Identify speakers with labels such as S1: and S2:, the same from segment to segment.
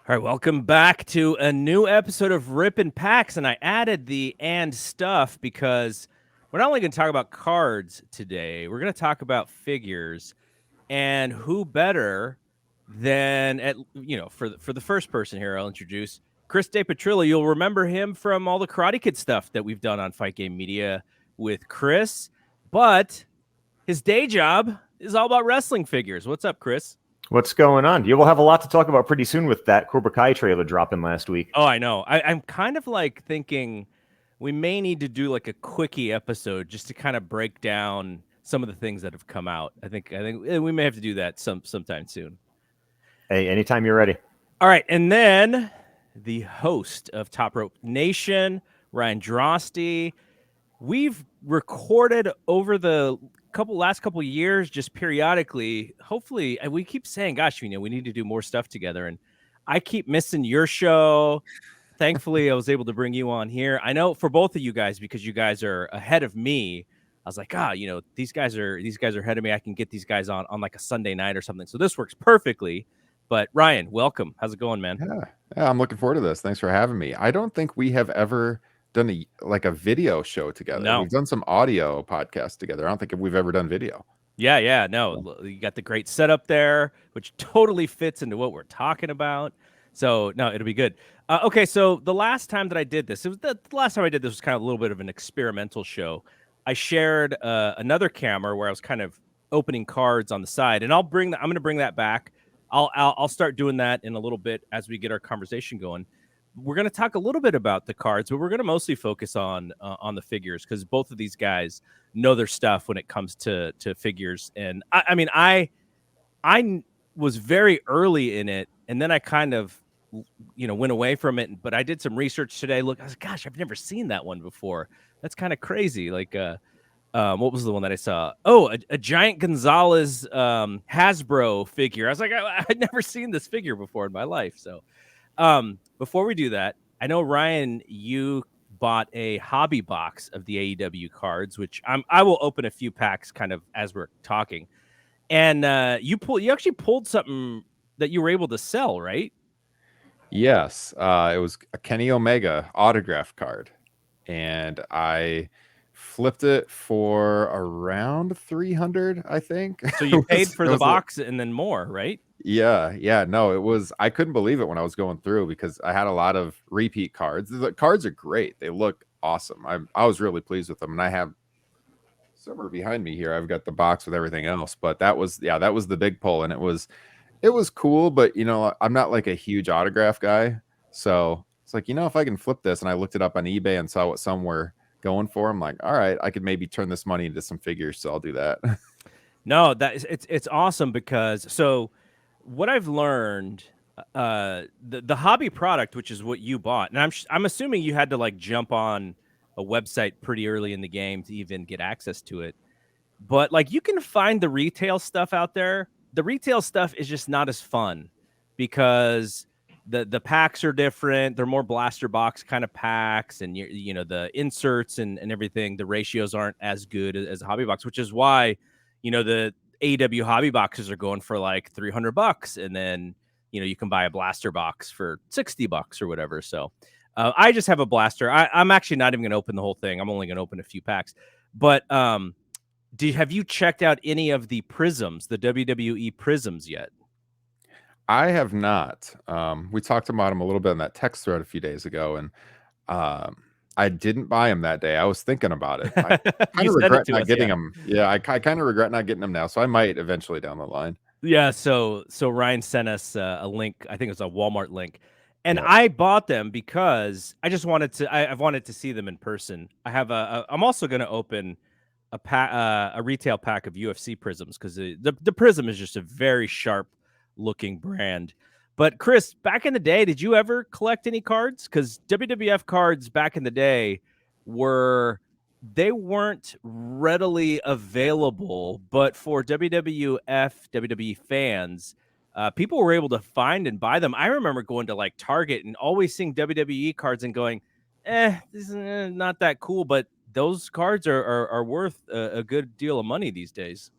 S1: All right, welcome back to a new episode of Rippin Packs, and I added the "and stuff" because we're not only going to talk about cards today, we're going to talk about figures, and who better than for the first person here I'll introduce Chris DePetrillo. You'll remember him from all the Karate Kid stuff that we've done on Fight Game Media with Chris, but his day job is all about wrestling figures. What's up, Chris?
S2: What's going on? You will have a lot to talk about pretty soon with that Cobra Kai trailer dropping last week.
S1: Oh, I know. I'm kind of like thinking we may need to do like a quickie episode just to kind of break down some of the things that have come out. I think we may have to do that sometime soon.
S2: Hey, anytime you're ready.
S1: All right, and then the host of Top Rope Nation, Ryan Droste. We've recorded over the last couple of years, just periodically. Hopefully, and we keep saying, "Gosh, we need to do more stuff together." And I keep missing your show. Thankfully, I was able to bring you on here. I know for both of you guys, because you guys are ahead of me. I was like, these guys are ahead of me. I can get these guys on like a Sunday night or something. So this works perfectly. But Ryan, welcome. How's it going, man?
S3: Yeah, I'm looking forward to this. Thanks for having me. I don't think we have ever done a video show together.
S1: No.
S3: We've done some audio podcasts together. I don't think we've ever done video.
S1: Yeah, no. You got the great setup there, which totally fits into what we're talking about. So, no, it'll be good. Okay, so the last time that I did this, was kind of a little bit of an experimental show. I shared another camera where I was kind of opening cards on the side, and I'm going to bring that back. I'll start doing that in a little bit as we get our conversation going. We're going to talk a little bit about the cards, but we're going to mostly focus on the figures because both of these guys know their stuff when it comes to figures. And I was very early in it, and then I kind of went away from it. But I did some research today. Look, I was like, gosh, I've never seen that one before. That's kind of crazy. Like, what was the one that I saw? Oh, a Giant Gonzalez Hasbro figure. I was like, I'd never seen this figure before in my life. So. Before we do that, I know, Ryan, you bought a hobby box of the AEW cards, which I will open a few packs kind of as we're talking. And you actually pulled something that you were able to sell, right?
S3: Yes. It was a Kenny Omega autograph card. And I flipped it for around 300, I think.
S1: So you paid for the box and then more, right?
S3: Yeah. No, I couldn't believe it when I was going through because I had a lot of repeat cards. The cards are great. They look awesome. I was really pleased with them. And I have somewhere behind me here, I've got the box with everything else, but that was the big pull. And it was cool, but I'm not like a huge autograph guy. So it's like, if I can flip this, and I looked it up on eBay and saw what some were going for, I'm like, all right, I could maybe turn this money into some figures. So I'll do that.
S1: No, it's awesome because what I've learned, the hobby product, which is what you bought, and I'm assuming you had to like jump on a website pretty early in the game to even get access to it. But like you can find the retail stuff out there. The retail stuff is just not as fun because the packs are different. They're more blaster box kind of packs, and the inserts and everything. The ratios aren't as good as a hobby box, which is why the AEW hobby boxes are going for like $300, and then you can buy a blaster box for $60 or whatever. So I just have a blaster. I'm actually not even going to open the whole thing. I'm only going to open a few packs. But have you checked out any of the Prisms, the WWE Prisms yet?
S3: I have not. We talked about them a little bit in that text thread a few days ago, and I didn't buy them that day. I was thinking about it. I kind of regret not getting them. Yeah, I kind of regret not getting them now. So I might eventually down the line.
S1: Yeah. So Ryan sent us a link. I think it was a Walmart link, and I bought them because I just wanted to. I've wanted to see them in person. I'm also going to open a retail pack of UFC Prisms because the Prism is just a very sharp looking brand. But Chris, back in the day, did you ever collect any cards? Because WWF cards back in the day weren't readily available, but for WWE fans, people were able to find and buy them. I remember going to like Target and always seeing WWE cards and going, this is not that cool, but those cards are worth a good deal of money these days.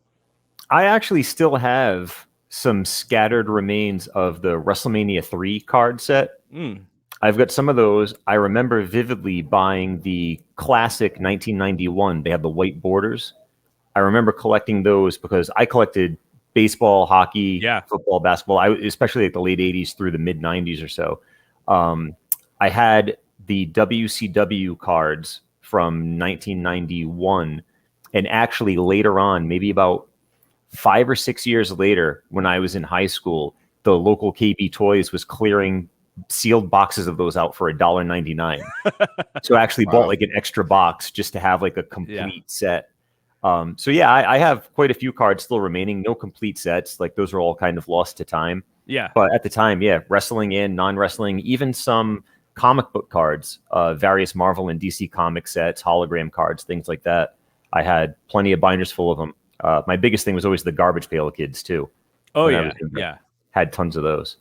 S2: I actually still have some scattered remains of the WrestleMania 3 card set.
S1: Mm.
S2: I've got some of those. I remember vividly buying the classic 1991. They had the white borders. I remember collecting those because I collected baseball, hockey, football, basketball, especially like the late 80s through the mid 90s or so. I had the WCW cards from 1991. And actually later on, maybe about 5 or 6 years later, when I was in high school, the local KB Toys was clearing sealed boxes of those out for $1.99. So I actually bought like an extra box just to have like a complete set. So yeah, I have quite a few cards still remaining. No complete sets. Like those are all kind of lost to time.
S1: Yeah.
S2: But at the time, yeah, wrestling and non-wrestling, even some comic book cards, various Marvel and DC comic sets, hologram cards, things like that. I had plenty of binders full of them. My biggest thing was always the Garbage Pail Kids too.
S1: Oh yeah, yeah.
S2: Had tons of those.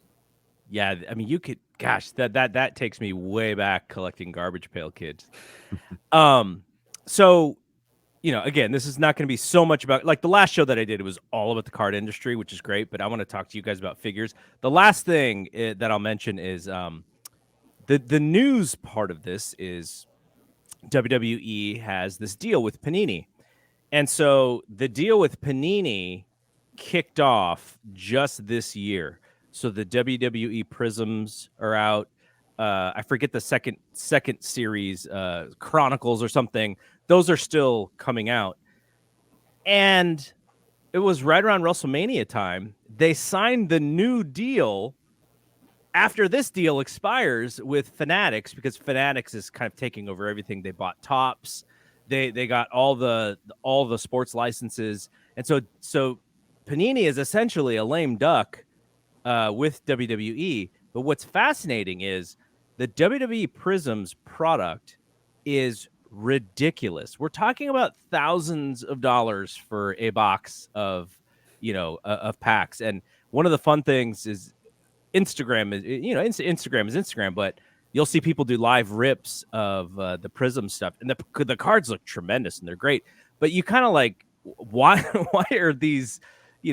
S1: Yeah, I mean, you could. Gosh, that takes me way back collecting Garbage Pail Kids. So, you know, again, this is not going to be so much about like the last show that I did. It was all about the card industry, which is great. But I want to talk to you guys about figures. The last thing that I'll mention is the news part of this is WWE has this deal with Panini. And so the deal with Panini kicked off just this year. So the WWE Prisms are out. I forget the second series, Chronicles or something. Those are still coming out. And it was right around WrestleMania time. They signed the new deal after this deal expires with Fanatics, because Fanatics is kind of taking over everything. They bought Topps. They got all the sports licenses. And so Panini is essentially a lame duck with WWE. But what's fascinating is the WWE Prisms product is ridiculous. We're talking about thousands of dollars for a box of, of packs. And one of the fun things is Instagram is, Instagram is Instagram, but you'll see people do live rips of the Prism stuff, and the cards look tremendous and they're great. But you kind of like, why are these,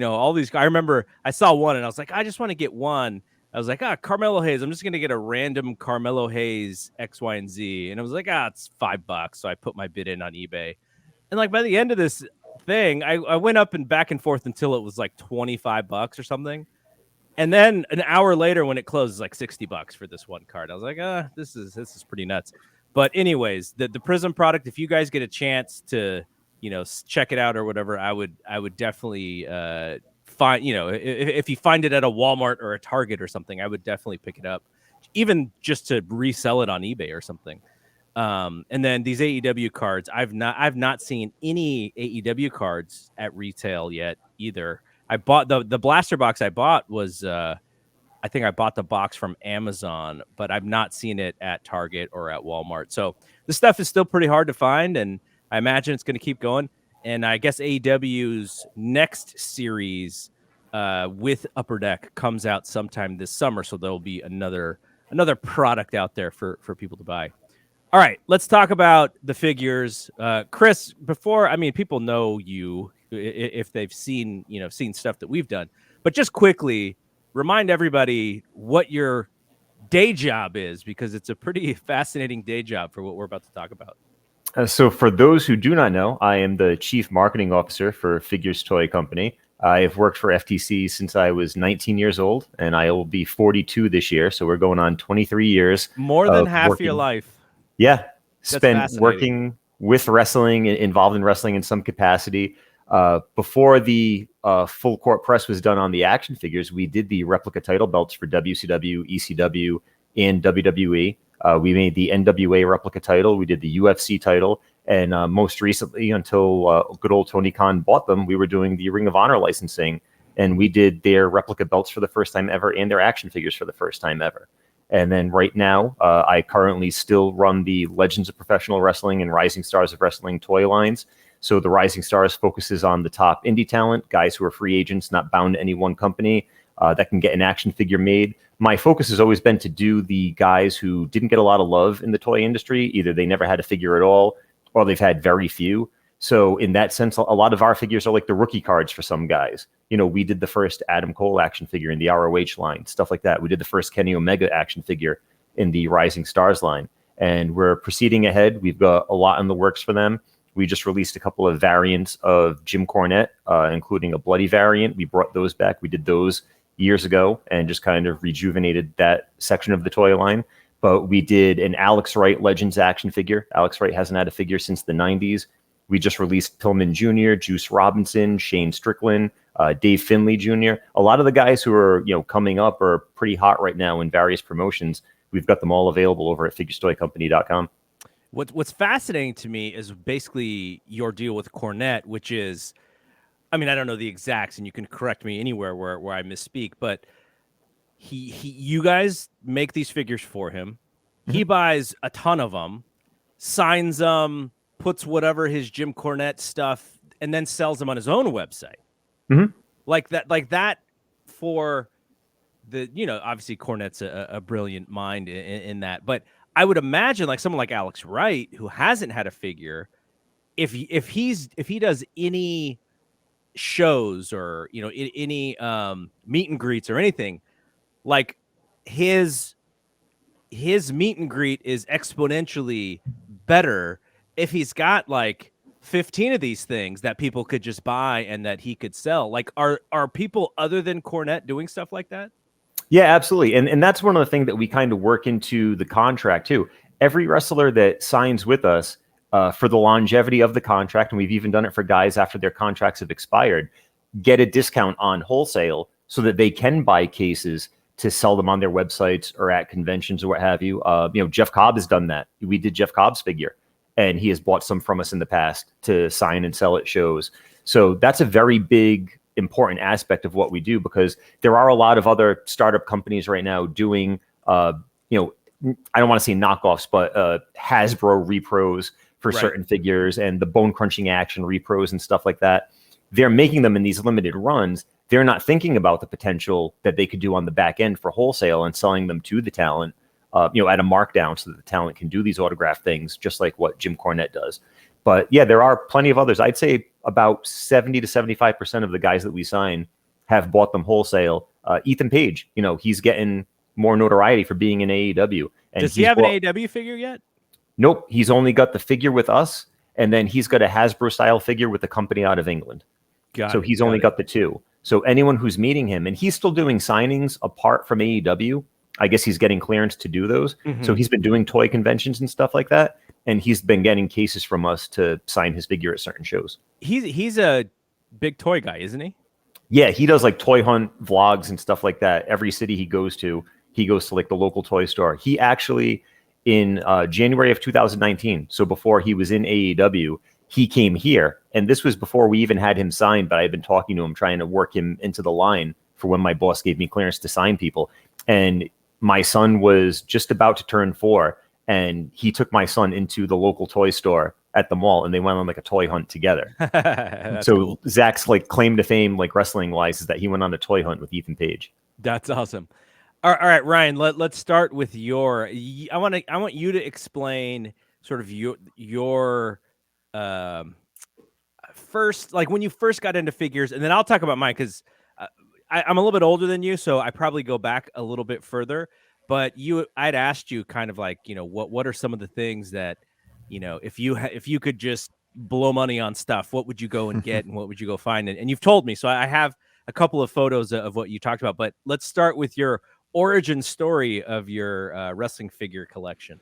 S1: all these? I remember I saw one and I was like, I just want to get one. I was like, Carmelo Hayes. I'm just gonna get a random Carmelo Hayes X, Y, and Z, and I was like, it's $5. So I put my bid in on eBay, and like by the end of this thing, I went up and back and forth until it was like $25 or something. And then an hour later, when it closes, like $60 for this one card. I was like, this is pretty nuts. But anyways, the Prism product, if you guys get a chance to, check it out or whatever, I would definitely find, if you find it at a Walmart or a Target or something, I would definitely pick it up, even just to resell it on eBay or something. And then these AEW cards, I've not seen any AEW cards at retail yet either. I bought the blaster box I bought was I think I bought the box from Amazon, but I've not seen it at Target or at Walmart. So this stuff is still pretty hard to find, and I imagine it's going to keep going. And I guess AEW's next series with Upper Deck comes out sometime this summer, so there'll be another product out there for people to buy. All right, let's talk about the figures. Chris, people know you if they've seen stuff that we've done, but just quickly remind everybody what your day job is, because it's a pretty fascinating day job for what we're about to talk about.
S2: So for those who do not know, I am the Chief Marketing Officer for Figures Toy Company. I have worked for FTC since I was 19 years old, and I will be 42 this year. So we're going on 23 years.
S1: More than half of your life.
S2: Yeah. Spent working with wrestling, involved in wrestling in some capacity. Before the full court press was done on the action figures, we did the replica title belts for WCW, ECW, and WWE. We made the NWA replica title. We did the UFC title. And most recently, until good old Tony Khan bought them, we were doing the Ring of Honor licensing. And we did their replica belts for the first time ever and their action figures for the first time ever. And then right now, I currently still run the Legends of Professional Wrestling and Rising Stars of Wrestling toy lines. So the Rising Stars focuses on the top indie talent, guys who are free agents, not bound to any one company, that can get an action figure made. My focus has always been to do the guys who didn't get a lot of love in the toy industry. Either they never had a figure at all, or they've had very few. So in that sense, a lot of our figures are like the rookie cards for some guys. You know, we did the first Adam Cole action figure in the ROH line, stuff like that. We did the first Kenny Omega action figure in the Rising Stars line. And we're proceeding ahead. We've got a lot in the works for them. We just released a couple of variants of Jim Cornette, including a bloody variant. We brought those back. We did those years ago and just kind of rejuvenated that section of the toy line. But we did an Alex Wright Legends action figure. Alex Wright hasn't had a figure since the 90s. We just released Pillman Jr., Juice Robinson, Shane Strickland, Dave Finley Jr. A lot of the guys who are, you know, coming up are pretty hot right now in various promotions. We've got them all available over at figurestoycompany.com.
S1: What's fascinating to me is basically your deal with Cornette, which is, I mean, I don't know the exacts, and you can correct me anywhere where I misspeak, but you guys make these figures for him. He buys a ton of them, signs them, puts whatever his Jim Cornette stuff, and then sells them on his own website. Like that for the, you know, obviously Cornette's a brilliant mind in that, but I would imagine like someone like Alex Wright, who hasn't had a figure, if he does any shows or, you know, any meet and greets or anything, like his meet and greet is exponentially better if he's got like 15 of these things that people could just buy and that he could sell. Like, are people other than Cornette doing stuff like that?
S2: Yeah, absolutely. And that's one of the things that we kind of work into the contract too. Every wrestler that signs with us for the longevity of the contract, and we've even done it for guys after their contracts have expired, get a discount on wholesale so that they can buy cases to sell them on their websites or at conventions or what have you. You know, Jeff Cobb has done that. We did Jeff Cobb's figure, and he has bought some from us in the past to sign and sell at shows. So that's a very big, important aspect of what we do, because there are a lot of other startup companies right now doing, you know, I don't want to say knockoffs, but Hasbro repros for certain figures and the bone crunching action repros and stuff like that. They're making them in these limited runs. They're not thinking about the potential that they could do on the back end for wholesale and selling them to the talent, you know, at a markdown so that the talent can do these autograph things, just like what Jim Cornette does. But yeah, there are plenty of others. I'd say about 70 to 75% of the guys that we sign have bought them wholesale. Ethan Page, you know, he's getting more notoriety for being in AEW. And
S1: does he have an AEW figure yet?
S2: Nope. He's only got the figure with us, and then he's got a Hasbro style figure with a company out of England. So he's only got the two. So anyone who's meeting him, and he's still doing signings apart from AEW, I guess he's getting clearance to do those. So he's been doing toy conventions and stuff like that, and he's been getting cases from us to sign his figure at certain shows. He's
S1: a big toy guy, isn't he?
S2: Yeah, he does like toy hunt vlogs and stuff like that. Every city he goes to like the local toy store. He actually, in January of 2019, so before he was in AEW, he came here. And this was before we even had him signed, but I had been talking to him, trying to work him into the line for when my boss gave me clearance to sign people. And my son was just about to turn 4, and he took my son into the local toy store at the mall, and they went on like a toy hunt together. So cool. Zach's like claim to fame, like wrestling wise, is that he went on a toy hunt with Ethan Page.
S1: That's awesome. All right, Ryan, let's start with your, I want you to explain sort of your first, like when you first got into figures, and then I'll talk about mine, because I'm a little bit older than you, so I probably go back a little bit further. But I'd asked you kind of like, you know, what are some of the things that, you know, if you could just blow money on stuff, what would you go and get, and what would you go find? And you've told me, so I have a couple of photos of what you talked about. But let's start with your origin story of your wrestling figure collection.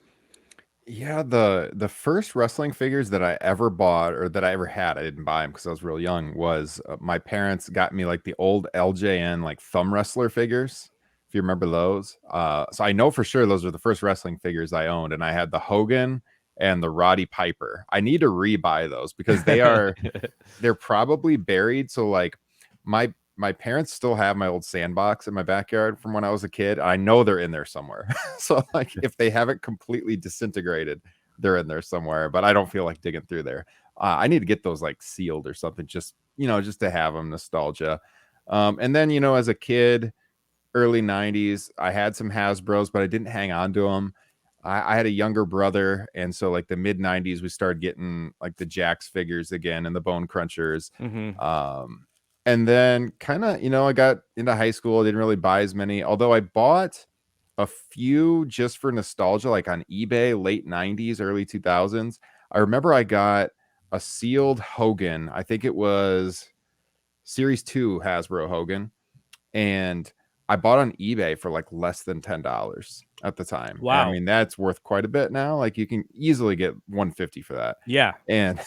S3: Yeah, the first wrestling figures that I ever bought, or that I ever had, I didn't buy them because I was real young, was my parents got me like the old LJN like thumb wrestler figures, if you remember those. So I know for sure those were the first wrestling figures I owned, and I had the Hogan and the Roddy Piper. I need to rebuy those because they're probably buried. So like my parents still have my old sandbox in my backyard from when I was a kid. I know they're in there somewhere. So like if they haven't completely disintegrated, they're in there somewhere, but I don't feel like digging through there. I need to get those like sealed or something, just to have them, nostalgia. And then, as a kid, early 90s, I had some Hasbros, but I didn't hang on to them. I had a younger brother, and so like the mid 90s, we started getting like the Jax figures again and the Bone Crunchers. And then kind of, I got into high school. I didn't really buy as many, although I bought a few just for nostalgia, like on eBay, late 90s, early 2000s. I remember I got a sealed Hogan. I think it was Series 2 Hasbro Hogan. And I bought on eBay for like less than $10 at the time.
S1: Wow.
S3: And I mean, that's worth quite a bit now. Like you can easily get $150 for that.
S1: Yeah.
S3: And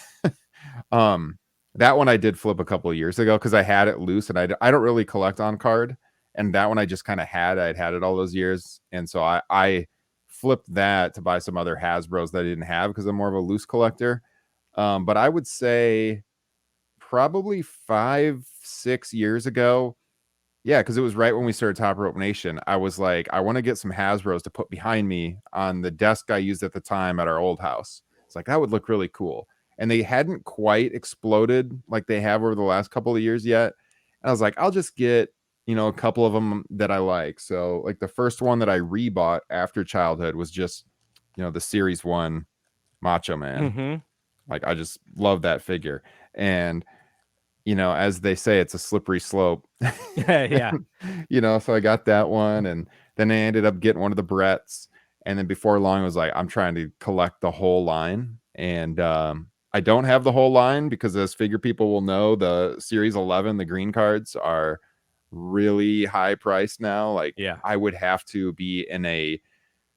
S3: that one I did flip a couple of years ago because I had it loose, and I don't really collect on card. And that one I just kind of had. I'd had it all those years. And so I flipped that to buy some other Hasbros that I didn't have because I'm more of a loose collector. But I would say probably 5-6 years ago. Yeah, because it was right when we started Top Rope Nation. I was like, I want to get some Hasbros to put behind me on the desk I used at the time at our old house. It's like, that would look really cool. And they hadn't quite exploded like they have over the last couple of years yet. And I was like, I'll just get, a couple of them that I like. So like the first one that I rebought after childhood was just, the Series 1 Macho Man. Like, I just love that figure. And, as they say, it's a slippery slope.
S1: Yeah.
S3: So I got that one, and then I ended up getting one of the Bretts. And then before long, I was like, I'm trying to collect the whole line. And I don't have the whole line because, as figure people will know, the Series 11, the green cards, are really high priced now. Like,
S1: yeah.
S3: I would have to be in a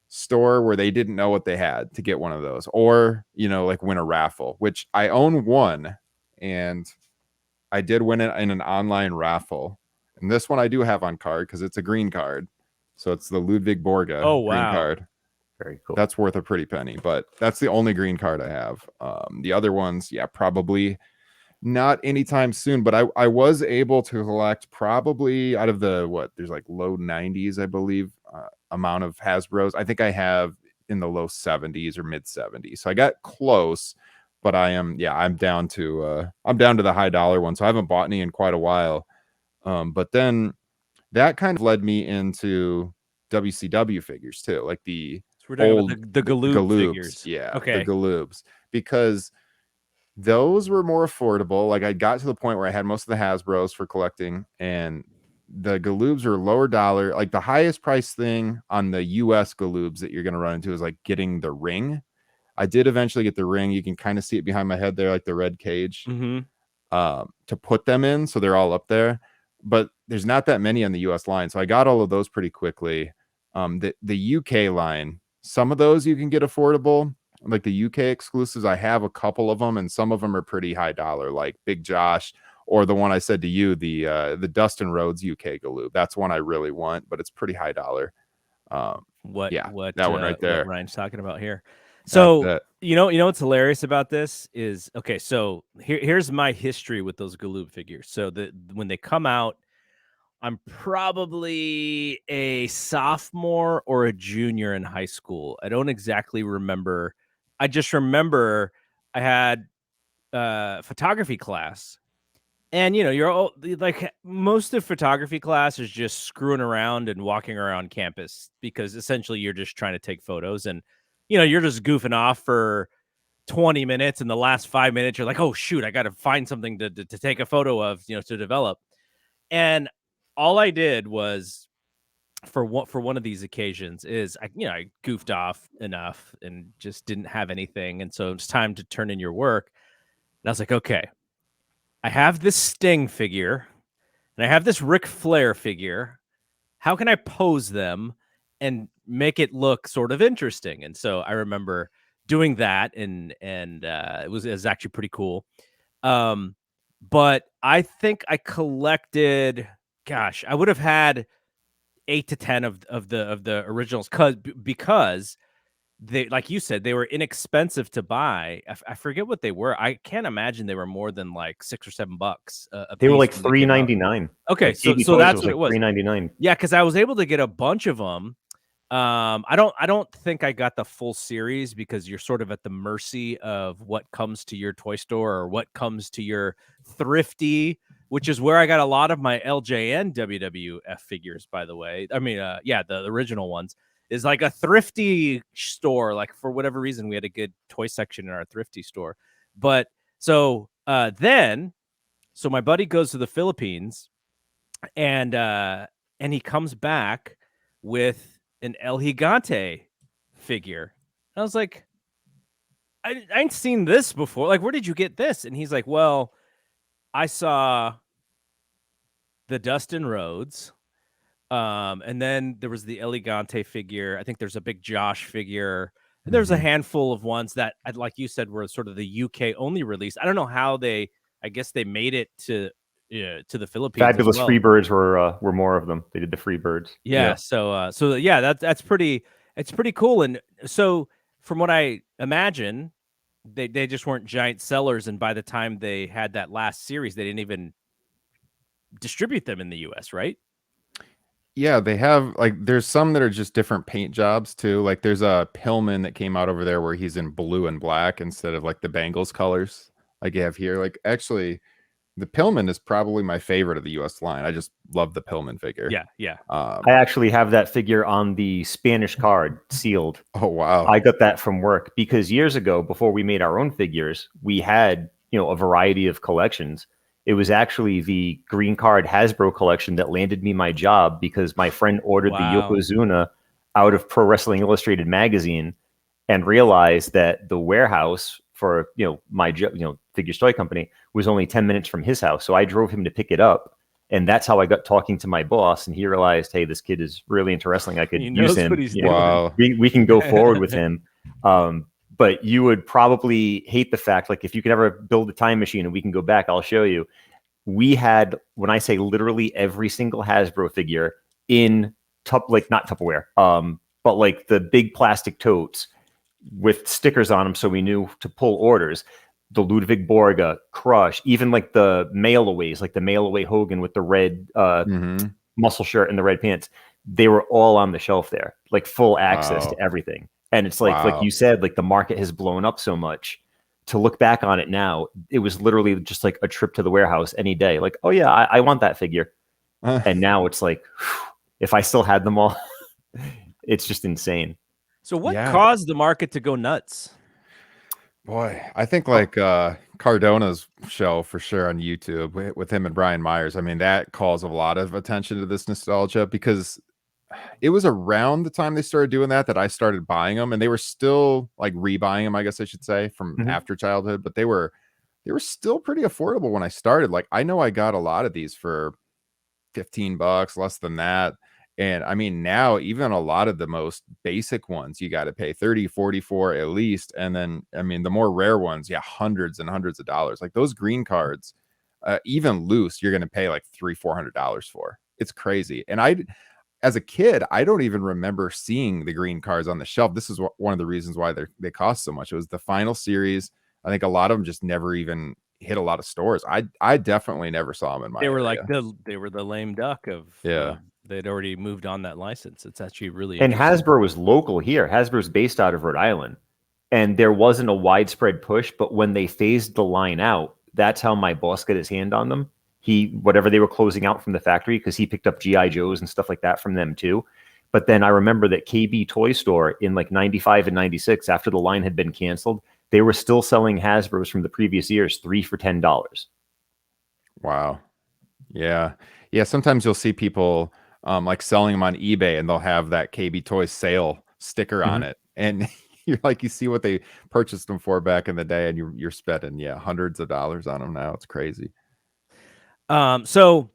S3: store where they didn't know what they had to get one of those, or, like win a raffle, which I own one. And I did win it in an online raffle. And this one I do have on card because it's a green card. So it's the Ludwig Borga green card.
S2: Very cool.
S3: That's worth a pretty penny, but that's the only green card I have. The other ones, probably not anytime soon, but I was able to collect probably out of there's like low 90s, I believe, amount of Hasbros. I think I have in the low 70s or mid 70s. So I got close, but I'm down to the high dollar one. So I haven't bought any in quite a while. But then that kind of led me into WCW figures too, like the old
S1: the Galoob figures.
S3: Yeah,
S1: okay.
S3: The Galoobs, because those were more affordable. Like, I got to the point where I had most of the Hasbros for collecting, and the Galoobs are lower dollar. Like, the highest price thing on the US Galoobs that you're going to run into is like getting the ring. I did eventually get the ring. You can kind of see it behind my head there, like the red cage, to put them in. So they're all up there, but there's not that many on the US line. So I got all of those pretty quickly. The UK line, some of those you can get affordable, like the UK exclusives. I have a couple of them, and some of them are pretty high dollar, like Big Josh, or the one I said to you, the Dustin Rhodes UK Galoob. That's one I really want, but it's pretty high dollar.
S1: That one right
S3: there,
S1: what Ryan's talking about here. So what's hilarious about this is, okay, so here's my history with those Galoob figures. So when they come out, I'm probably a sophomore or a junior in high school. I don't exactly remember. I just remember I had photography class, and you're all, like, most of photography class is just screwing around and walking around campus, because essentially you're just trying to take photos, and you're just goofing off for 20 minutes, and the last 5 minutes you're like, oh shoot, I got to find something to take a photo of, to develop. And all I did was, for one of these occasions, is I goofed off enough and just didn't have anything, and so it's time to turn in your work. And I was like, okay, I have this Sting figure and I have this Ric Flair figure. How can I pose them and make it look sort of interesting? And so I remember doing that, and it was actually pretty cool. But I think I collected, gosh, I would have had 8 to 10 of the originals, because they, like you said, they were inexpensive to buy. I forget what they were. I can't imagine they were more than like $6 or $7.
S2: They were like $3.99.
S1: Okay,
S2: like
S1: so that's what it was.
S2: $3.99.
S1: Yeah, because I was able to get a bunch of them. I don't think I got the full series, because you're sort of at the mercy of what comes to your toy store or what comes to your thrifty, which is where I got a lot of my LJN WWF figures, by the way. I mean, the original ones. is like a thrifty store. Like for whatever reason, we had a good toy section in our thrifty store. But so so my buddy goes to the Philippines, and he comes back with an El Gigante figure. I was like, I ain't seen this before. Like, where did you get this? And he's like, well, I saw the Dustin Rhodes. And then there was the El Gigante figure. I think there's a big Josh figure. And there's a handful of ones that, like you said, were sort of the UK only release. I don't know how I guess they made it to the Philippines.
S2: Fabulous Freebirds were more of them. They did the Freebirds.
S1: Yeah. So that's pretty. It's pretty cool. And so from what I imagine, they just weren't giant sellers. And by the time they had that last series, they didn't even distribute them in the US, right?
S3: Yeah, they have, like, there's some that are just different paint jobs too. Like there's a Pillman that came out over there where he's in blue and black instead of like the Bengals colors like you have here. Like actually, the Pillman is probably my favorite of the US line. I just love the Pillman figure.
S1: Yeah.
S2: I actually have that figure on the Spanish card sealed.
S3: Oh wow.
S2: I got that from work because years ago, before we made our own figures, we had, a variety of collections. It was actually the green card Hasbro collection that landed me my job because my friend ordered the Yokozuna out of Pro Wrestling Illustrated magazine and realized that the warehouse for, my, Figures Toy Company was only 10 minutes from his house. So I drove him to pick it up. And that's how I got talking to my boss. And he realized, hey, this kid is really into wrestling. I could use him.
S3: Wow.
S2: We can go forward with him. But you would probably hate the fact, like, if you could ever build a time machine and we can go back, I'll show you. We had, when I say literally every single Hasbro figure in not Tupperware, but like the big plastic totes with stickers on them, so we knew to pull orders. The Ludwig Borga, Crush, even like the mail-aways, like the mail-away Hogan with the red muscle shirt and the red pants. They were all on the shelf there, like full access to everything. And it's like you said, like the market has blown up so much. To look back on it now, it was literally just like a trip to the warehouse any day. Like, oh yeah, I want that figure. And now it's like, if I still had them all, it's just insane.
S1: So what caused the market to go nuts?
S3: Boy, I think like Cardona's show for sure on YouTube with him and Brian Myers. I mean, that calls a lot of attention to this nostalgia because it was around the time they started doing that I started buying them, and they were still like rebuying them, I guess I should say, from after childhood, but they were still pretty affordable when I started. Like I know I got a lot of these for $15, less than that. And I mean, now even a lot of the most basic ones, you got to pay 30, 40 for at least. And then, I mean, the more rare ones, hundreds and hundreds of dollars. Like those green cards, even loose, you're going to pay like $300-400 for. It's crazy. And as a kid, I don't even remember seeing the green cards on the shelf. This is one of the reasons why they cost so much. It was the final series. I think a lot of them just never even hit a lot of stores. I definitely never saw them in my area.
S1: They were the lame duck of they'd already moved on that license. It's actually really
S2: and Hasbro was local here. Hasbro's based out of Rhode Island, and there wasn't a widespread push. But when they phased the line out, that's how my boss got his hand on them. Whatever they were closing out from the factory, because he picked up GI Joes and stuff like that from them too. But then I remember that KB Toy Store in like 95 and 96, after the line had been canceled, they were still selling Hasbro's from the previous years, 3 for $10.
S3: Wow. Yeah. Sometimes you'll see people like selling them on eBay, and they'll have that KB Toy sale sticker on it, and you see what they purchased them for back in the day, and you're spending hundreds of dollars on them now. It's crazy.
S1: So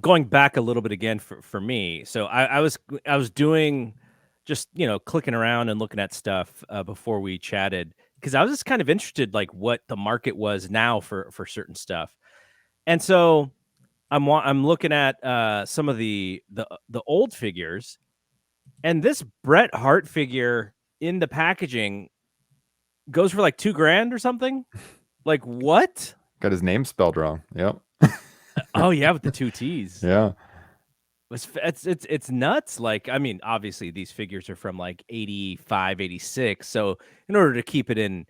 S1: going back a little bit again for me, so I was doing just clicking around and looking at stuff before we chatted, because I was just kind of interested like what the market was now for certain stuff. And so I'm looking at some of the old figures, and this Bret Hart figure in the packaging goes for like $2,000 or something. Like what?
S3: Got his name spelled wrong. Yep.
S1: Oh yeah, with the 2 T's.
S3: Yeah.
S1: It's nuts. Like, I mean, obviously these figures are from like 85, 86. So in order to keep it in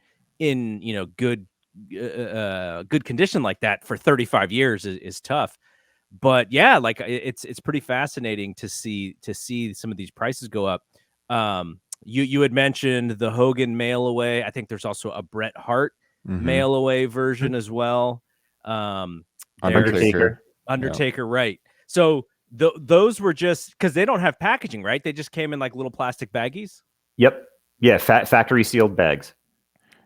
S1: good condition like that for 35 years is tough. But yeah, like it's pretty fascinating to see some of these prices go up. You had mentioned the Hogan mail away. I think there's also a Bret Hart mail away version as well.
S3: Undertaker.
S1: Undertaker, right. So those were just because they don't have packaging, right? They just came in like little plastic baggies.
S2: Yep. Yeah, factory sealed bags.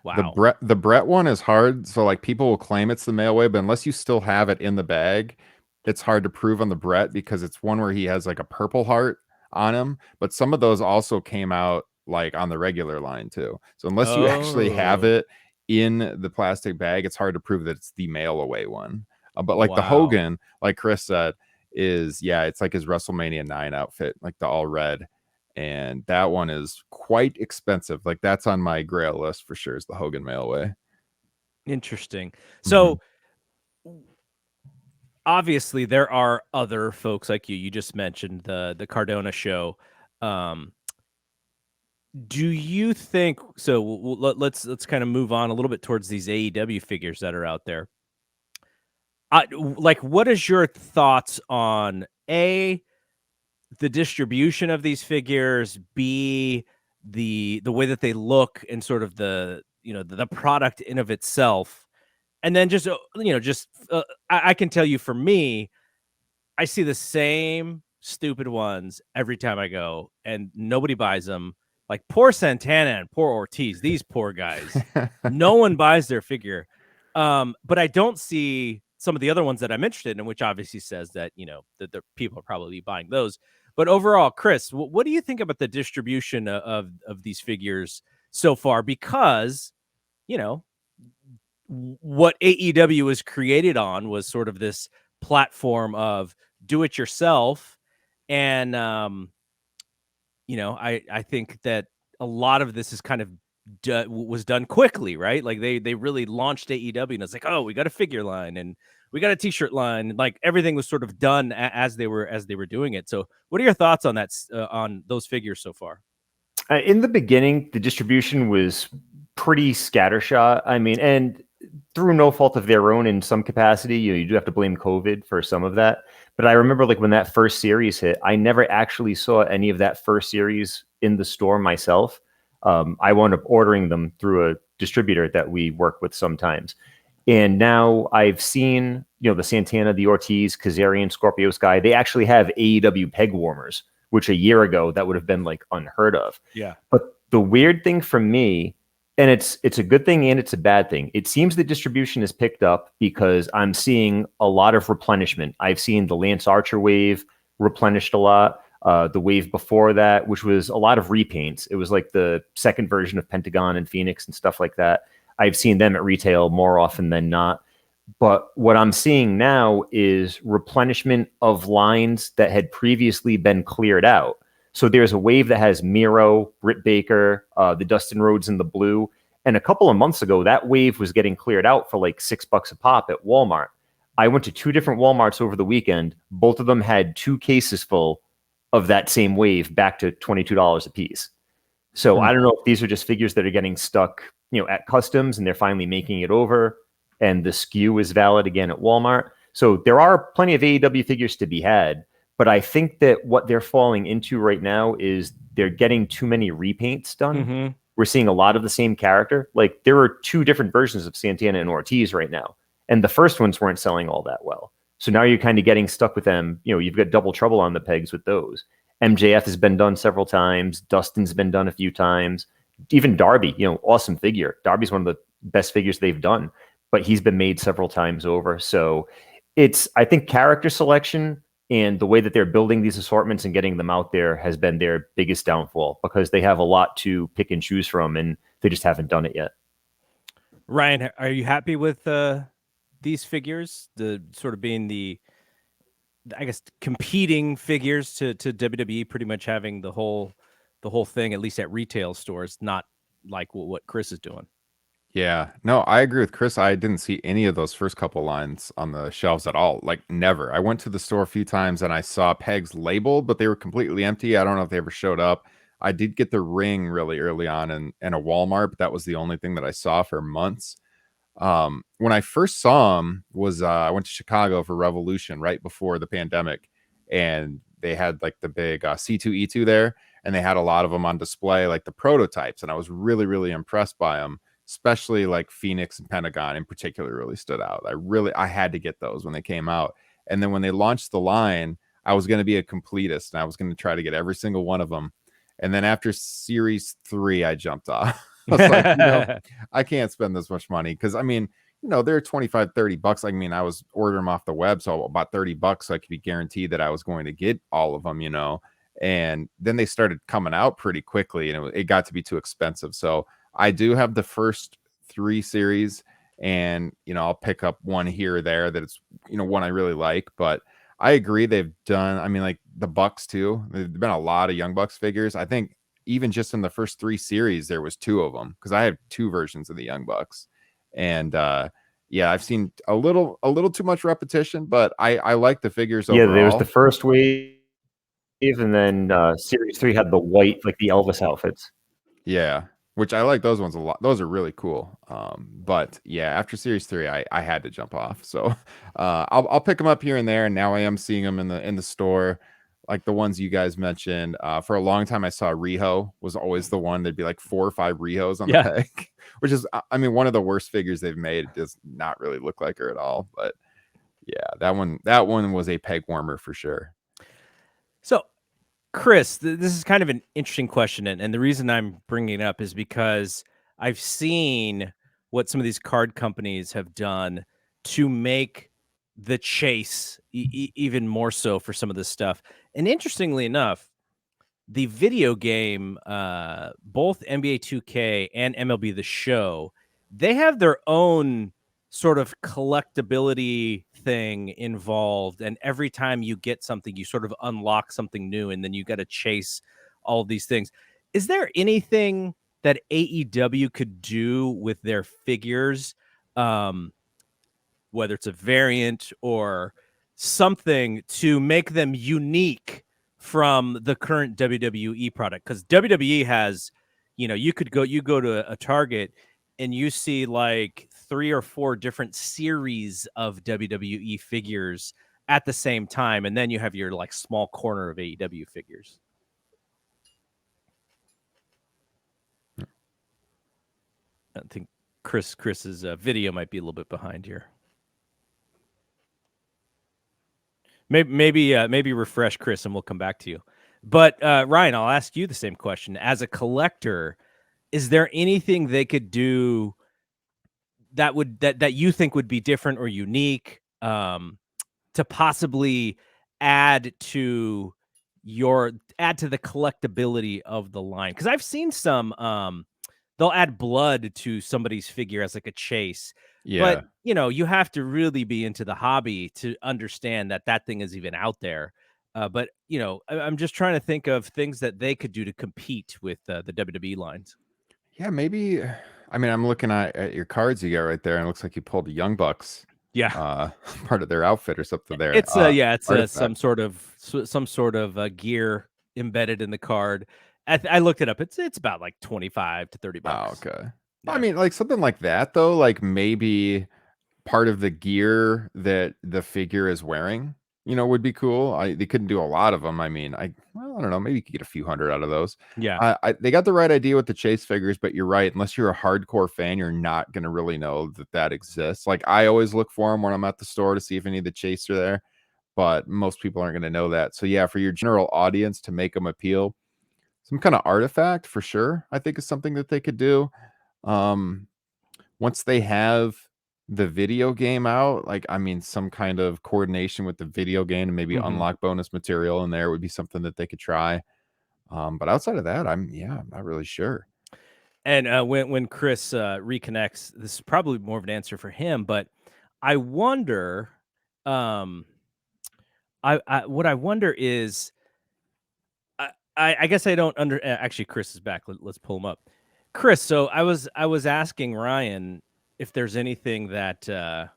S1: Wow.
S3: The Bret one is hard. So like people will claim it's the mail away, but unless you still have it in the bag, it's hard to prove on the Bret because it's one where he has like a purple heart on him. But some of those also came out like on the regular line too. So unless you actually have it in the plastic bag, it's hard to prove that it's the mail away one. But like the Hogan, like Chris said, it's like his WrestleMania 9 outfit, like the all red. And that one is quite expensive. Like that's on my grail list for sure, is the Hogan mail away.
S1: Interesting. So obviously there are other folks like you. You just mentioned the Cardona show. Do you think so? Let's kind of move on a little bit towards these AEW figures that are out there. Like, what is your thoughts on the distribution of these figures, B, the way that they look, and sort of the product in of itself, and then just I can tell you, for me, I see the same stupid ones every time I go, and nobody buys them. Like poor Santana and poor Ortiz, these poor guys. No one buys their figure. But I don't see some of the other ones that I'm interested in, which obviously says that, that the people are probably buying those. But overall, Chris, what do you think about the distribution of these figures so far? Because, what AEW was created on was sort of this platform of do it yourself. And, I think that a lot of this is kind of was done quickly, right? Like they really launched AEW, and it's like, oh, we got a figure line and we got a t-shirt line. Like everything was sort of done as they were doing it. So what are your thoughts on that, on those figures so far?
S2: In the beginning, the distribution was pretty scattershot. I mean, and through no fault of their own in some capacity, you do have to blame COVID for some of that. But I remember like when that first series hit, I never actually saw any of that first series in the store myself. I wound up ordering them through a distributor that we work with sometimes. And now I've seen, the Santana, the Ortiz, Kazarian, Scorpio Sky, they actually have AEW peg warmers, which a year ago that would have been like unheard of.
S1: Yeah.
S2: But the weird thing for me, and it's a good thing and it's a bad thing, it seems the distribution is picked up because I'm seeing a lot of replenishment. I've seen the Lance Archer wave replenished a lot. The wave before that, which was a lot of repaints. It was like the second version of Pentagon and Phoenix and stuff like that. I've seen them at retail more often than not. But what I'm seeing now is replenishment of lines that had previously been cleared out. So there's a wave that has Miro, Britt Baker, the Dustin Rhodes in the blue. And a couple of months ago, that wave was getting cleared out for like $6 a pop at Walmart. I went to 2 different Walmarts over the weekend. Both of them had 2 cases full of that same wave, back to $22 a piece. So I don't know if these are just figures that are getting stuck, at customs and they're finally making it over, and the SKU is valid again at Walmart. So there are plenty of AEW figures to be had, but I think that what they're falling into right now is they're getting too many repaints done. We're seeing a lot of the same character. Like there are 2 different versions of Santana and Ortiz right now, and the first ones weren't selling all that well. So now you're kind of getting stuck with them. You've got double trouble on the pegs with those. MJF has been done several times. Dustin's been done a few times. Even Darby, awesome figure. Darby's one of the best figures they've done, but he's been made several times over. So I think character selection and the way that they're building these assortments and getting them out there has been their biggest downfall, because they have a lot to pick and choose from and they just haven't done it yet.
S1: Ryan, are you happy with these figures, the sort of being the, I guess, competing figures to WWE, pretty much having the whole thing, at least at retail stores, not like what Chris is doing?
S3: Yeah, no, I agree with Chris. I didn't see any of those first couple lines on the shelves at all. Like never. I went to the store a few times and I saw pegs labeled, but they were completely empty. I don't know if they ever showed up. I did get the ring really early on in a Walmart, but that was the only thing that I saw for months. When I first saw them was I went to Chicago for Revolution right before the pandemic, and they had like the big C2E2 there, and they had a lot of them on display, like the prototypes, and I was really, really impressed by them. Especially like Phoenix and Pentagon in particular really stood out. I had to get those when they came out. And then when they launched the line, I was going to be a completist and I was going to try to get every single one of them. And then after series 3, I jumped off. I was like, I can't spend this much money. Cause I mean, they're 25, 30 bucks. I mean, I was ordering them off the web. So about 30 bucks. So I could be guaranteed that I was going to get all of them, and then they started coming out pretty quickly and it got to be too expensive. So I do have the first 3 series, and I'll pick up one here or there that it's one I really like. But I agree, they've done, I mean, like the Bucks too. There've been a lot of Young Bucks figures. I think even just in the first 3 series there was 2 of them, because I have 2 versions of the Young Bucks. And yeah, I've seen a little too much repetition, but I like the figures overall.
S2: Yeah, there was the first wave, and then series 3 had the white, like the Elvis outfits.
S3: Yeah, which I like those ones a lot. Those are really cool. But yeah, after series 3, I had to jump off. So I'll pick them up here and there. And now I am seeing them in the store, like the ones you guys mentioned. For a long time, I saw Riho was always the one. There'd be like 4 or 5 Rihos on the peg, which is, I mean, one of the worst figures they've made. It does not really look like her at all. But yeah, that one was a peg warmer for sure.
S1: So, Chris, this is kind of an interesting question, and the reason I'm bringing it up is because I've seen what some of these card companies have done to make the chase even more so for some of this stuff. And interestingly enough, the video game, both NBA 2K and MLB The Show, they have their own sort of collectability thing involved, and every time you get something, you sort of unlock something new, and then you got to chase all of these things. Is there anything that AEW could do with their figures, whether it's a variant or something, to make them unique from the current WWE product? Because WWE has, you go to a Target and you see like 3 or 4 different series of WWE figures at the same time, and then you have your like small corner of AEW figures. I think Chris's video might be a little bit behind here. Maybe refresh Chris, and we'll come back to you. But Ryan, I'll ask you the same question. As a collector, is there anything they could do that you think would be different or unique, to possibly add to the collectability of the line? Because I've seen some, they'll add blood to somebody's figure as like a chase.
S3: Yeah.
S1: But you have to really be into the hobby to understand that thing is even out there. But I'm just trying to think of things that they could do to compete with the WWE lines.
S3: Yeah, maybe. I mean, I'm looking at your cards you got right there, and it looks like you pulled the Young Bucks.
S1: Yeah,
S3: part of their outfit or something there.
S1: It's some sort of gear embedded in the card. I looked it up. It's about like $25 to $30.
S3: Oh, okay.
S1: Yeah.
S3: I mean, like something like that though, like maybe part of the gear that the figure is wearing, would be cool. They couldn't do a lot of them. I mean, I don't know. Maybe you could get a few hundred out of those.
S1: Yeah.
S3: They got the right idea with the chase figures, but you're right. Unless you're a hardcore fan, you're not going to really know that exists. Like I always look for them when I'm at the store to see if any of the chase are there, but most people aren't going to know that. So yeah, for your general audience to make them appeal, some kind of artifact for sure, I think is something that they could do. Once they have the video game out, like, I mean, some kind of coordination with the video game and maybe unlock bonus material in there would be something that they could try. But outside of that, I'm not really sure.
S1: And when Chris reconnects, this is probably more of an answer for him, but I wonder, what I wonder is, I guess I don't actually, Chris is back. Let's pull him up. Chris, so I was asking Ryan if there's anything that the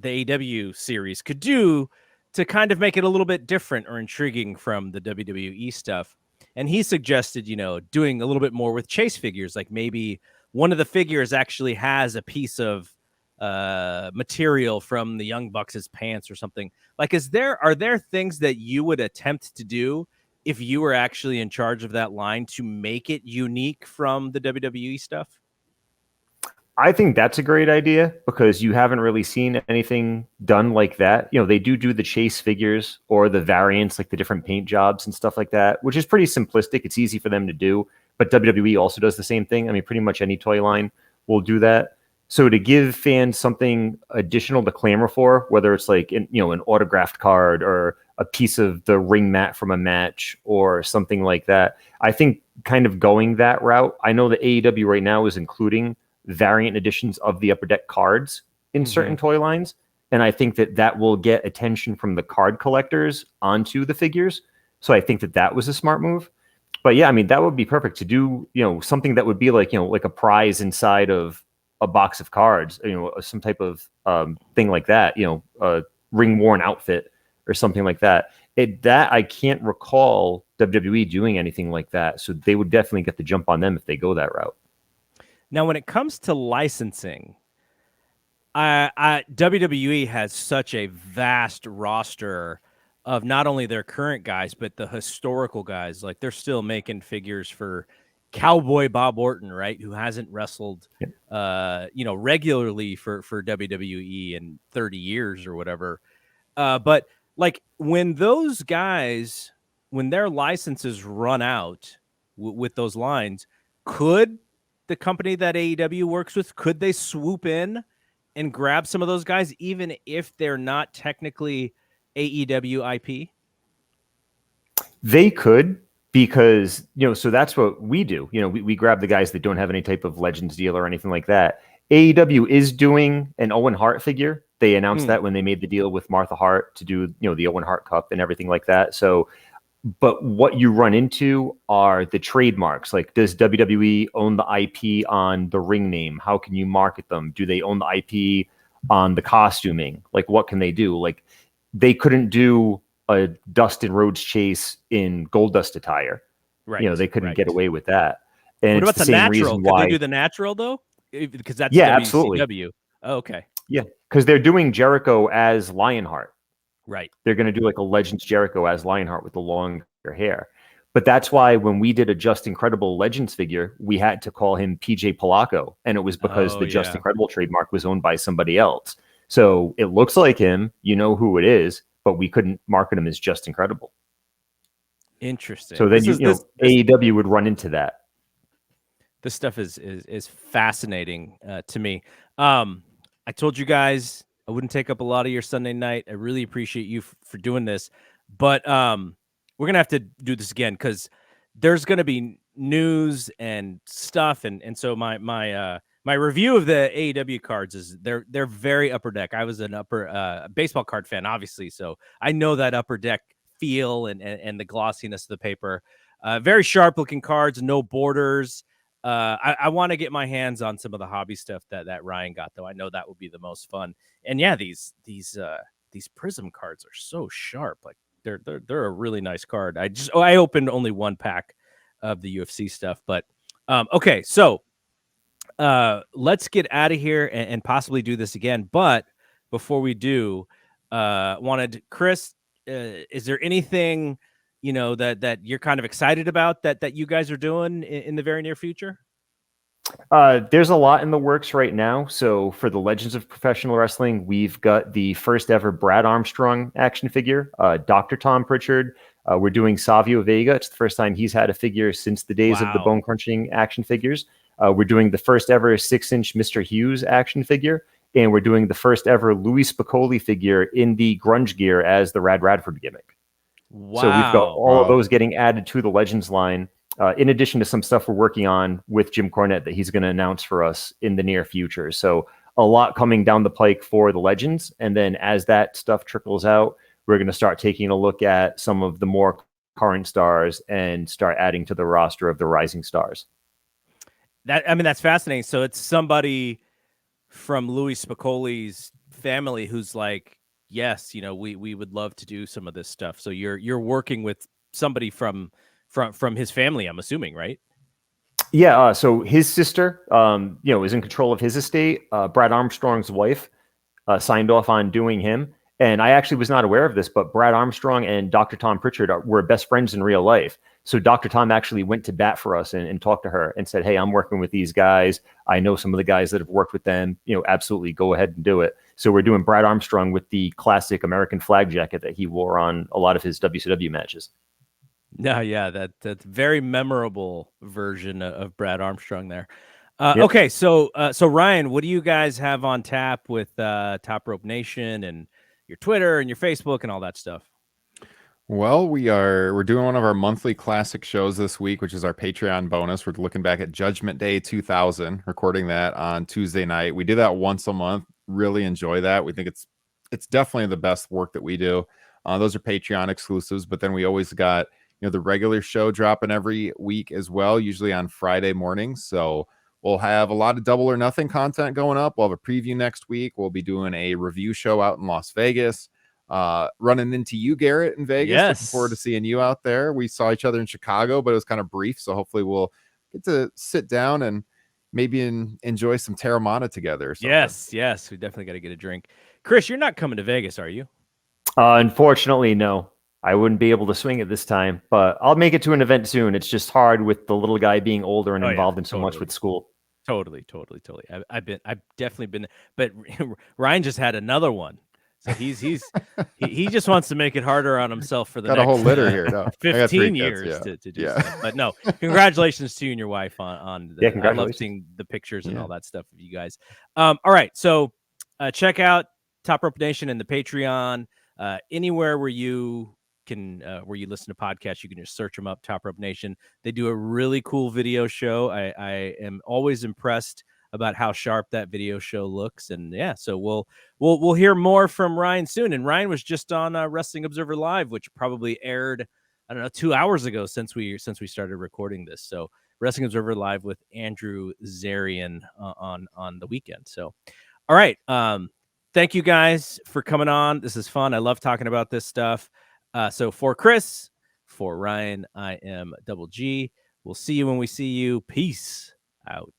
S1: AEW series could do to kind of make it a little bit different or intriguing from the WWE stuff. And he suggested, doing a little bit more with chase figures, like maybe one of the figures actually has a piece of material from the Young Bucks' pants or something. Like, are there things that you would attempt to do if you were actually in charge of that line to make it unique from the WWE stuff?
S2: I think that's a great idea because you haven't really seen anything done like that. You know, they do the chase figures or the variants, like the different paint jobs and stuff like that, which is pretty simplistic. It's easy for them to do, but WWE also does the same thing. I mean, pretty much any toy line will do that. So to give fans something additional to clamor for, whether it's like an autographed card or a piece of the ring mat from a match or something like that, I think kind of going that route. I know that AEW right now is including variant editions of the Upper Deck cards in certain toy lines, and I think that will get attention from the card collectors onto the figures. So I think that was a smart move. But yeah, I mean, that would be perfect to do, something that would be like, like a prize inside of a box of cards, some type of thing like that, a ring worn outfit or something like that. That I can't recall WWE doing anything like that. So they would definitely get the jump on them if they go that route.
S1: Now, when it comes to licensing, WWE has such a vast roster of not only their current guys, but the historical guys. Like, they're still making figures for Cowboy Bob Orton, right? Who hasn't wrestled, regularly for WWE in 30 years or whatever. But like when those guys, when their licenses run out with those lines, could the company that AEW works with, could they swoop in and grab some of those guys, even if they're not technically AEW IP?
S2: They could, because, so that's what we do. We grab the guys that don't have any type of Legends deal or anything like that. AEW is doing an Owen Hart figure. They announced that when they made the deal with Martha Hart to do, the Owen Hart Cup and everything like that. So, but what you run into are the trademarks. Like, does WWE own the IP on the ring name? How can you market them? Do they own the IP on the costuming? Like, what can they do? Like, they couldn't do a Dustin Rhodes chase in Goldust attire.
S1: Right.
S2: They couldn't get away with that. And
S1: what
S2: it's
S1: about the natural? Could they do the natural though? Because that's WCW.
S2: Absolutely.
S1: Oh, okay.
S2: Yeah, because they're doing Jericho as Lionheart.
S1: Right.
S2: They're going to do like a Legends Jericho as Lionheart with the longer hair. But that's why when we did a Just Incredible Legends figure, we had to call him PJ Polacco. And it was because the Just Incredible trademark was owned by somebody else. So it looks like him, who it is, but we couldn't market him as Just Incredible.
S1: Interesting.
S2: So then AEW would run into that.
S1: This stuff is fascinating to me. I told you guys I wouldn't take up a lot of your Sunday night. I really appreciate you for doing this, but we're gonna have to do this again because there's gonna be news and stuff, and so my review of the AEW cards is they're very Upper Deck. I was an upper baseball card fan, obviously, so I know that Upper Deck feel and the glossiness of the paper. Very sharp looking cards, no borders. I want to get my hands on some of the hobby stuff that Ryan got, though. I know that would be the most fun. And yeah, these Prism cards are so sharp. Like they're a really nice card. I opened only one pack of the UFC stuff, but okay. So let's get out of here and possibly do this again. But before we do, wanted Chris, is there anything that you're kind of excited about that you guys are doing in the very near future?
S2: There's a lot in the works right now. So for the Legends of Professional Wrestling, we've got the first ever Brad Armstrong action figure, Dr. Tom Pritchard. We're doing Savio Vega. It's the first time he's had a figure since the days of the bone crunching action figures. We're doing the first ever 6-inch Mr. Hughes action figure. And we're doing the first ever Louis Spicolli figure in the grunge gear as the Rad Radford gimmick.
S1: Wow.
S2: So we've got all of those getting added to the Legends line, in addition to some stuff we're working on with Jim Cornette that he's going to announce for us in the near future. So a lot coming down the pike for the Legends. And then as that stuff trickles out, we're going to start taking a look at some of the more current stars and start adding to the roster of the rising stars.
S1: That's fascinating. So it's somebody from Louis Spicolli's family who's like, yes, we would love to do some of this stuff. So you're working with somebody from his family, I'm assuming, right?
S2: Yeah. So his sister, is in control of his estate. Brad Armstrong's wife signed off on doing him, And I actually was not aware of this, but Brad Armstrong and Dr. Tom Pritchard were best friends in real life. So Dr. Tom actually went to bat for us and talked to her and said, hey, I'm working with these guys. I know some of the guys that have worked with them. Absolutely go ahead and do it. So we're doing Brad Armstrong with the classic American flag jacket that he wore on a lot of his WCW matches.
S1: Yeah, that's very memorable version of Brad Armstrong there.
S2: Yep.
S1: Okay, so Ryan, what do you guys have on tap with Top Rope Nation and your Twitter and your Facebook and all that stuff?
S3: Well, we're doing one of our monthly classic shows this week, which is our Patreon bonus. We're looking back at Judgment Day 2000, recording that on Tuesday night. We do that once a month. Really enjoy that. We think it's definitely the best work that we do. Those are Patreon exclusives, but then we always got the regular show dropping every week as well, usually on Friday mornings. So we'll have a lot of Double or Nothing content going up. We'll have a preview next week. We'll be doing a review show out in Las Vegas. Running into you, Garrett, in Vegas.
S1: Yes.
S3: Looking forward to seeing you out there. We saw each other in Chicago, but it was kind of brief. So hopefully we'll get to sit down and maybe enjoy some Terramana together. Or something.
S1: Yes. We definitely got to get a drink. Chris, you're not coming to Vegas, are you?
S2: Unfortunately, no. I wouldn't be able to swing it this time, but I'll make it to an event soon. It's just hard with the little guy being older and involved in so much with school.
S1: Totally. I've definitely been, but Ryan just had another one. So he just wants to make it harder on himself for the next
S3: a whole litter here. No,
S1: 15 years to do stuff. But no, congratulations to you and your wife on the, I love seeing the pictures and all that stuff of you guys. All right, so check out Top Rope Nation and the Patreon. Anywhere where you can where you listen to podcasts, you can just search them up, Top Rope Nation. They do a really cool video show. I am always impressed about how sharp that video show looks. And yeah, so we'll hear more from Ryan soon. And Ryan was just on Wrestling Observer Live, which probably aired, I don't know, 2 hours ago since we started recording this. So Wrestling Observer Live with Andrew Zarian on the weekend. So all right, thank you guys for coming on. This is fun. I love talking about this stuff. So for Chris, for Ryan, I am Double G. We'll see you when we see you. Peace out.